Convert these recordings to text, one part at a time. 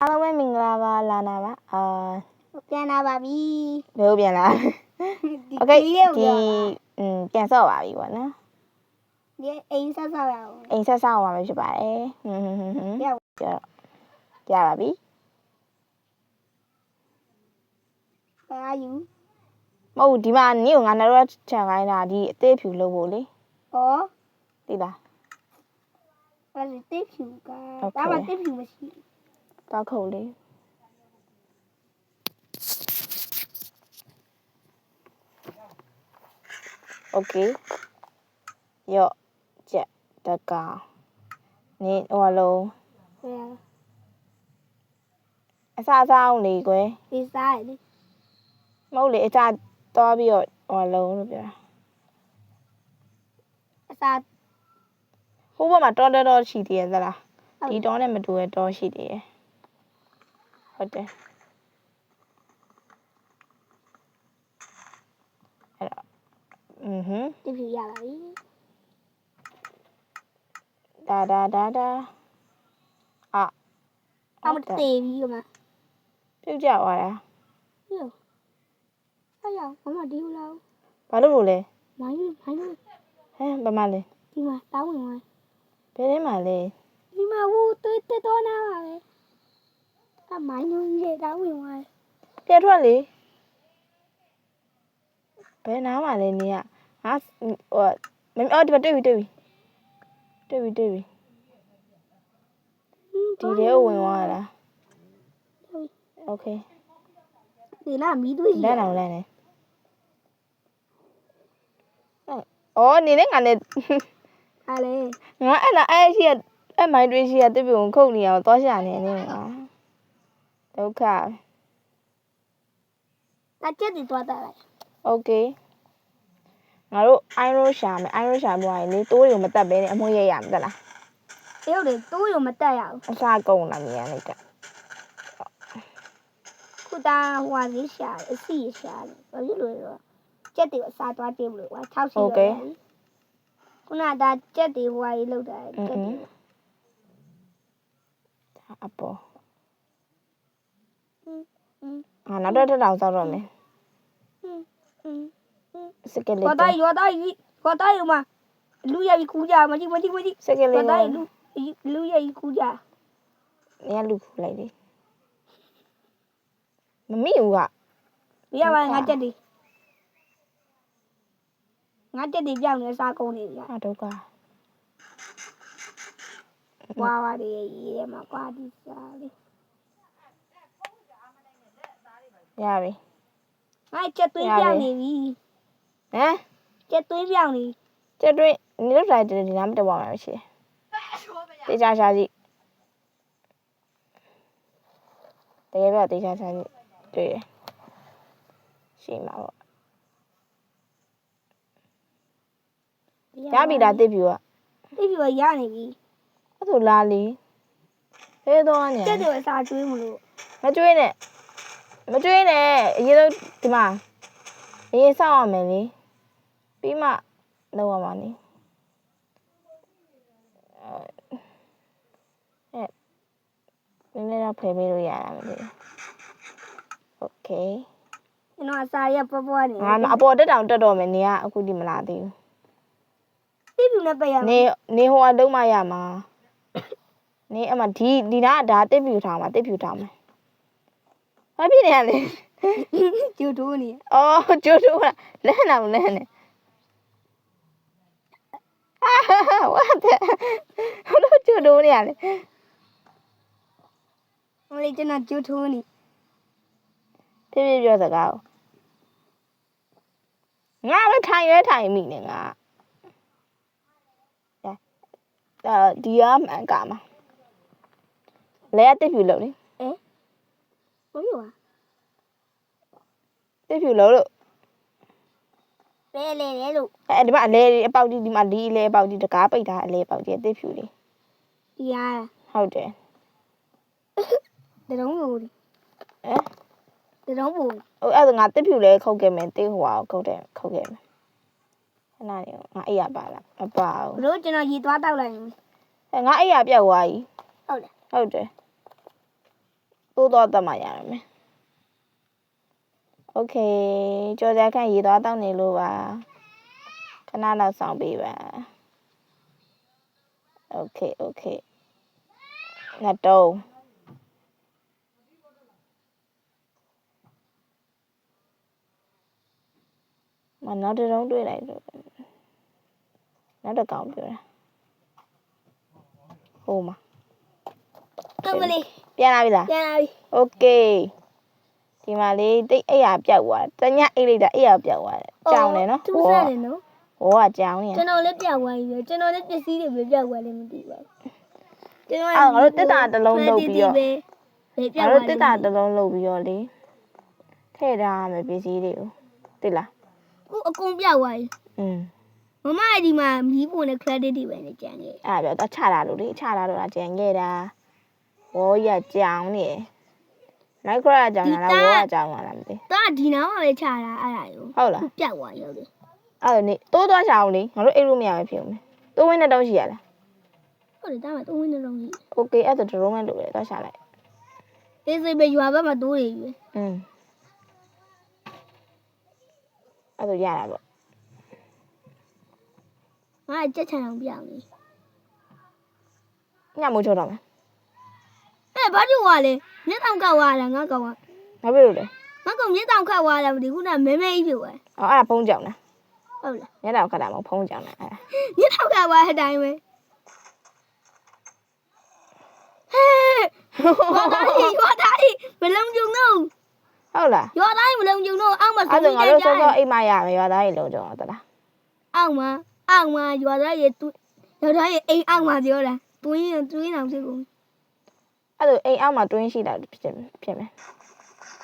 အားလုံးပဲမင်္ဂလာပါလာနာပါပြန်လာပါပြီ ဘယ်လိုပြန်လာโอเคဒီပြန်ဆော့ပါပြီပေါ့နော်ဒီအိမ်ဆက်ဆောက်ရအောင်အိမ်ဆက်ဆောက်ပါမယ်ဖြစ်ပါတယ်ကြပါပြီဘာယူမဟုတ်ဒီမှာနင့်ကိုငါနောက်တော့ချန်ခိုင်းတာဒီအသေးဖြူလုပ်ဖို့လေဩသိလားအဲ့ဒီတေးဖြူကဒါမှတေးဖြူမရှိတောက်ခုတ်လေโอเคရော့ချက်တကနေဟိုလုံးအစားအောင်လေကွယ်ဒီစားရလေမဟုတ်လေအစားသွားပြီးတော့ဟိုလုံးလို့ပြောအစားဟိုဘက်မှာတော်ရှိသေးရဲ့သလားဒီတောနဲ့မတူရဲ့တော်ရှိသေးရဲ့ဟုတ်တယ်အဲ့တော့ဒီပြရပါပြီဒါအမတေးပြီးကမပြုတ်ကြသွားတာဟုတ်အဲ့ရမမဒီလိုလားဘာလို့လို့လဲမိုင်းဟမ်ဘာမှလဲဒီမှာတောင်းဝင်သွားဘယ်ထဲမှာလဲဒီမှာဟိုတေးတော်နာပါပဲအမိုင်းလုံးကြီးတောင်းဝင်သွားပြတ်ထွက်လေဘယ်နားမှာလဲနေကငါဟိုမင်းဒီမှာတွေ့ပြီဒီထဲဝင်သွားတာโอเคဒီလားမီးသွေးလမ်းအောင်လမ်းနေအော်နေနဲ့ငါနဲ့ဟာလေငါအဲ့လားအဲ့ရှိအဲ့မိုင်းတွေးရှိရတစ်ပြုံခုတ်နေအောင်သွားရှာနေနေငါဒုက္ခအချက်ဒီသွားတာလိုက်โอเคငါတို့အိုင်ရိုရှာမယ်အိုင်ရိုရှာပွားရင်လေတိုးတွေကိုမတက်ဘဲနဲ့အမွှေးရရမှာတက်လားအေးဟုတ်တယ်တိုးရုံမတက်ရဘူးအစားကုန်လာမြန်လိုက်ကခုတာဟိုဟာလေးရှာအစီရှာတယ်ဘာဖြစ်လို့လဲတော့ကြက်တွေအစားသွားတင်မလို့ကွာ60ရောပြီခုနကကြက်တွေဟိုဟာလေးလောက်တာကြက်တွေအပေါ်နောက်တော့တောင်စောက်တော့မယ်စကလေးရောတိုင်းမှာလူရည်ခူးကြမကြည့်စကလေးရောတိုင်းလူရည်ခူးကြနေရလူခူးလိုက်လေမမိဘူးကရပါငါကြက်တွေပြောင်းနေစားကုန်နေကြဒုက္ခဝါရီရေးရမှာကွာဒီစားလေးရပြီငါကြက်သွေးပြောင်းနေပြီဟမ်ကြက်သွေးပြောင်းနေကြက်သွေးနေလို့တိုင်းဒီနားမတက်ပါမှာရှိတေချာရှာကြည့်တကယ်ပဲတေချာရှာကြည့်တွေ့ရှိမှာပေါ့ရပြီလားတစ်ဖြူကရနေပြီအဲ့ဆိုလာလီဟဲတော့နေကြက်တွေအစာကျွေးမလို့မကျွေးနဲ့အရင်ဆုံးဒီမှာအရင်စောင့်ရမယ်လေပြီးမှလုပ်ရမှာနေနည်းနည်းတော့ဖယ်ပေးလို့ရတာမသိဘူးโอเคကျွန်တော်အစာရပွားပွားနေငါအပေါ်တက်တောင်တက်တော့မယ်နေကအခုဒီမလာသေးဘူးတိပြူနဲ့ပေးရမယ်နေဟိုအလုံးမရမှာနေအမဒီနားဒါတစ်ဖြူထားမှာတစ်ဖြူထားမှာဘာဖြစ်နေရလဲကျူတိုးနေအော်ကျူတိုးလမ်းအောင်လမ်းနေwhat ဟိုလိုကျူတိုးနေရလဲဟိုလေကျွန်တော်ကျူတိုးနေဖြည်းဖြည်းပြောစကားငါပဲထိုင်မိနေငါဒီကမှန်ကမှာလဲတစ်ဖြူလို့လေဘယ်လိုတစ်ဖြူလို့လဲလို့ဒီမှာအလဲအပေါက်ကြီးဒီမှာဒီအလဲအပေါက်ကြီးတကားပိတ်တာအလဲအပေါက်ကြီးတစ်ဖြူလေးဒီရဟုတ်တယ်တလုံးလို့တလုံးဘူးအဲ့ဒါငါတစ်ဖြူလဲခုတ်ခဲ့မယ်တစ်ဟိုအောင်ခုတ်ခဲ့မယ်ခဏလေးငါအိပ်ရပါလားမပါဘူးတို့ကျွန်တော်ရေသွားတောက်လိုက်ငါအိပ်ရပြောက်သွားပြီဟုတ်တယ်ဟုတ်တယ် တိုးတော့တတ်မှရရမယ်โอเคကြော်ကြခန့်ရေသွားတောင်းနေလို့ပါခဏတော့ဆောင်ပေးပါโอเคငါတုံးမနောက်တစ်လုံးတွေ့လိုက်တော့နောက်တစ်ကောင်ပြောတာဟိုမှာ အမလေး ပြန်လာပြီလား ပြန်လာပြီ โอเคဒီမှာလေးတိတ်အဲ့ရပြောက်သွားတညအိတ်လိုက်တာအဲ့ရပြောက်သွားတယ်ကြောင်တယ်နော် သူစားတယ်နော် ဟိုကကြောင်နေ ကျွန်တော်လည်းပြောက်သွားပြီပဲကျွန်တော်လည်းပစ္စည်းတွေပဲပြောက်သွားလည်းမသိပါဘူးကျွန်တော် ငါတို့တက်တာတစ်လုံးလုပ်ပြီးတော့ ပဲပြော ငါ က်သွား တို့တက်တာတစ်လုံးလုပ်ပြီးတော့လေထည့်ထားမယ်ပစ္စည်းတွေကိုသိလား ခုအကုန်ပြောက်သွားပြီ မမကဒီမှာမီးပုံနဲ့ credit တွေပဲနေကြံခဲ့ အဲ့ဒါပြောတော့ချလာလို့လေချလာတော့ကြံခဲ့တာဝေါ်ရကြောင်နေမိုက်ခရိုကြောင်လာလားဝေါ်ရကြောင်လာလားမသိ တာဒီနားမှာပဲချတာအဲ့ဒါကို ဟုတ်လား ပြောက်သွားရုပ်တယ် အဲ့ဒါနေတိုးသွားချအောင်လေငါတို့အိတ်လို့မရပဲဖြစ်ဦးမယ်တိုးဝင်းတဲ့တောင်းရှိရလား ဟုတ်တယ်တာမှာ3ဝင်းနှလုံးကြီး โอเคအဲ့ဒါဒရုန်းနဲ့လို့လေတော့ချလိုက် အေးစိပဲရွာဘက်မှာတိုးနေပြီ အဲ့ဒါရတာပေါ့ ငါကြက်ချန်အောင်ပြောင်းနေ ညမိုးချိုးတော့မယ် အဲ့ဘာလို့ဝါလဲမျက်တောင်ကောက်ဝါလားငါကောက်ဝါ မဖြစ်လို့လေ ငါကောက်မျက်တောင်ခတ်ဝါလားမသိခုနမဲမဲကြီးဖြစ်သွား အော်အဲ့ဒါဖုံးကြောင်လား ဟုတ်လား ညတော့ခက်တာမဟုတ်ဖုံးကြောင်လားအဲ့ဒါ မျက်တောင်ခတ်ဝါအတိုင်းပဲဟဲ့ရွာသားကြီးမလုံးကြုံတော့ ဟုတ်လား ရွာသားကြီးမလုံးကြုံတော့အောက်မှာ အဲ့ဒါငါတို့စောစောအိမ်မရမယ်ရွာသားကြီးလုံးကြုံတော့တလား အောက်မှာရွာသားကြီးရွာသားကြီးအိမ်အောက်မှာပြောတာတွင်းအောင်ဖြစ်ကုန် အဲ့ဒါအိမ်အောက်မှာတွင်းရှိတာဖြစ်မယ်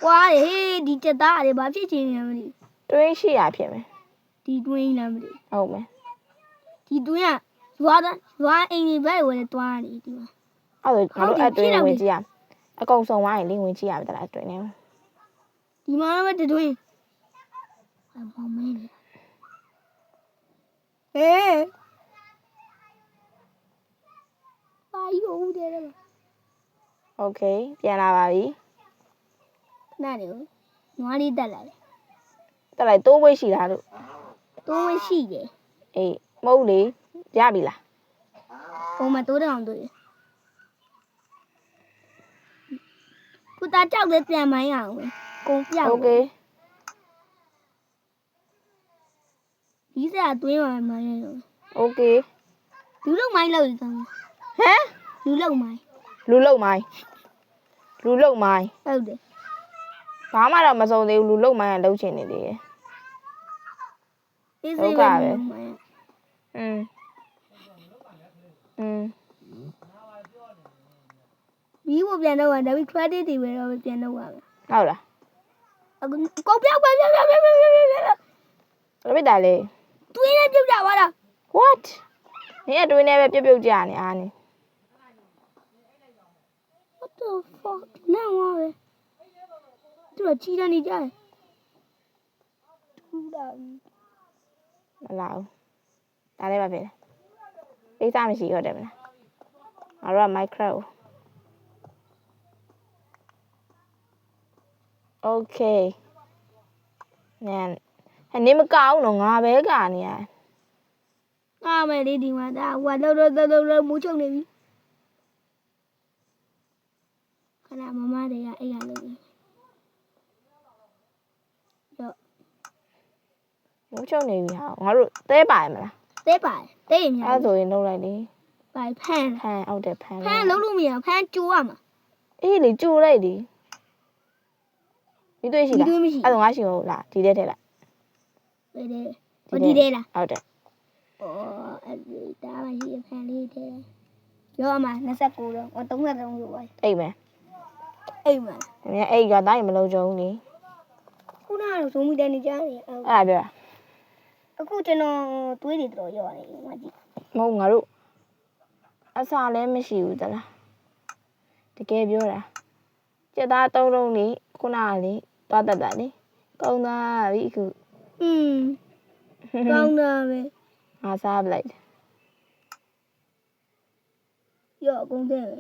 ကွာဟေးဒီတက်သားတွေဘာဖြစ်ချင်နေမလဲ တွင်းရှိတာဖြစ်မယ် ဒီတွင်းလားမသိ ဟုတ်မယ် ဒီတွင်းကရွာအိမ်တွေဘက်ဝယ်တွားနေဒီမှာ အဲ့ဒါငါတို့အတွင်းဝင်ကြည့်ရအကုန်စုံသွားရင်လင်းဝင်ကြည့်ရမယ်တလားအတွင်းနေ ဒီမှာလည်းတွင်းအမောင်မင်းဟေးပါယူဦးတယ်လေ โอเคပြန်လာပါပြီ နားနေနွားလေးတက်လာတယ် တက်လိုက်တိုးဝိတ်ရှိလားလို့ တိုးဝရှိတယ် အေးမဟုတ်လေရပြီလား ပုံမှာတိုးတောင်တွေ့ခုတာကြောက်တဲ့ပြန်မိုင်းအောင်ကုန်ပြောက် โอเค ဒီစားတွင်းမှာမိုင်းရော โอเค လူလုံးမိုင်းလောက်ရကောင်း ဟမ် လူလုံးမိုင်း လူလုံမိုင်းဟုတ်တယ် ဘာမှတော့မစုံသေးဘူးလူလုံမိုင်းကလှုပ်ချင်နေသေးတယ် အေးစေးပဲလူလုံးမိုင်း อืม မီးဖို့ပြန်တော့ဒါပေမဲ့ credit တွေပဲတော့ပြန်တော့ပါမယ် ဟုတ်လား အခုကုန်ပြောက်ပဲပြောက် ဘယ်ဖြစ်တာလဲ တွင်းနဲ့ပြုတ်ကြပါလား what နင်ကတွင်းနဲ့ပဲပြုတ်ကြနေအားနေ what the fuck နားဝါပဲသူကချီရနေကြတယ်ထူတာ မလာဘူးဒါလည်းမဖြစ်လဲကိစ္စမရှိတော့တယ်မလားငါတို့က micro okay နင်နေမကောင်းတော့ငါပဲကနေရ အားမယ်လေဒီမှာဒါဟိုလောက်မူးချုံနေပြီခဏမမတွေကအဲ့ရလို့ရော မချုံနေပြီဟာငါတို့သဲပါရမလား သေးပါတယ်သေးရင်များ အဲ့ဆိုရင်လုံးလိုက်လေ ပါဖန် ဖန်ဟုတ်တယ်ဖန် ဖန်လုံးလို့မရဖန်ကျိုးရမှာ အေးလေကြိုလိုက်ဒီဒီတွေ့ရှိလား ဒီတွေ့မရှိ အဲ့တော့ငါရှိမဟုတ်လားဒီထဲထဲလိုက် ဘယ်တဲ့ဟိုဒီသေးလား ဟုတ်တယ် အော်အဲ့ဒါမရှိဖန်လေးတဲ့ရောအမ29တော့33ဆိုပါ အိတ်မယ် အိမ်မှာ နင်အိတ်ကတိုင်းမလုံးကြုံနေ ခုနကတော့ဇုံးမိတဲ့နေကြတယ် အဲ့ဒါပြောတာ အခုကျွန်တော်တွေးနေတော့ရောနေငါကြည့် မဟုတ်ငါတို့အစာလည်းမရှိဘူးတလားတကယ်ပြောတာစက်သား3လုံးလေးခုနကလေသွားတတ်တာလေကောင်းသားပြီအခု ကောင်းတာပဲ ငါစားပလိုက်တယ် ရောအကုန်တဲ့ပဲ